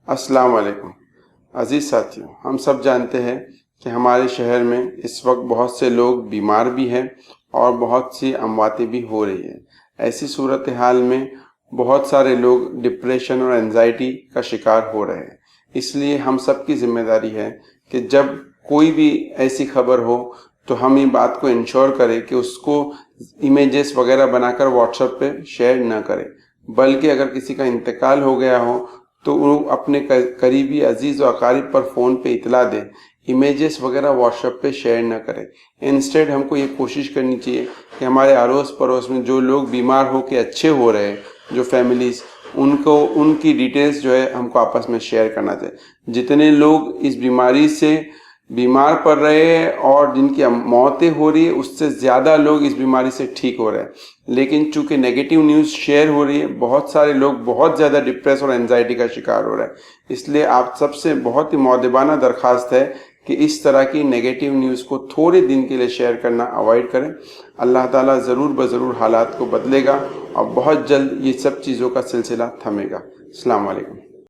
السلام علیکم عزیز ساتھیوں، ہم سب جانتے ہیں کہ ہمارے شہر میں اس وقت بہت سے لوگ بیمار بھی ہیں اور بہت سی امواتیں بھی ہو رہی ہیں۔ ایسی صورتحال میں بہت سارے لوگ ڈپریشن اور انزائٹی کا شکار ہو رہے ہیں۔ اس لیے ہم سب کی ذمہ داری ہے کہ جب کوئی بھی ایسی خبر ہو تو ہم یہ بات کو انشور کریں کہ اس کو امیجز وغیرہ بنا کر واٹس ایپ پہ شیئر نہ کریں، بلکہ اگر کسی کا انتقال ہو گیا ہو تو وہ اپنے قریبی عزیز و اقارب پر فون پہ اطلاع دیں، امیجز وغیرہ واٹس ایپ پہ شیئر نہ کریں۔ انسٹیڈ ہم کو یہ کوشش کرنی چاہیے کہ ہمارے اڑوس پڑوس میں جو لوگ بیمار ہو کے اچھے ہو رہے ہیں، جو فیملیز، ان کی ڈیٹیلز جو ہے ہم کو آپس میں شیئر کرنا چاہیے۔ جتنے لوگ اس بیماری سے بیمار پڑ رہے ہیں اور جن کی موتیں ہو رہی ہے، اس سے زیادہ لوگ اس بیماری سے ٹھیک ہو رہے ہیں، لیکن چونکہ نیگیٹو نیوز شیئر ہو رہی ہے، بہت سارے لوگ بہت زیادہ ڈپریس اور انزائٹی کا شکار ہو رہے ہیں۔ اس لیے آپ سب سے بہت ہی مؤدبانہ درخواست ہے کہ اس طرح کی نیگیٹو نیوز کو تھوڑے دن کے لیے شیئر کرنا اوائڈ کریں۔ اللہ تعالیٰ ضرور بضرور حالات کو بدلے گا اور بہت جلد یہ سب چیزوں کا سلسلہ تھمے گا۔ السلام علیکم۔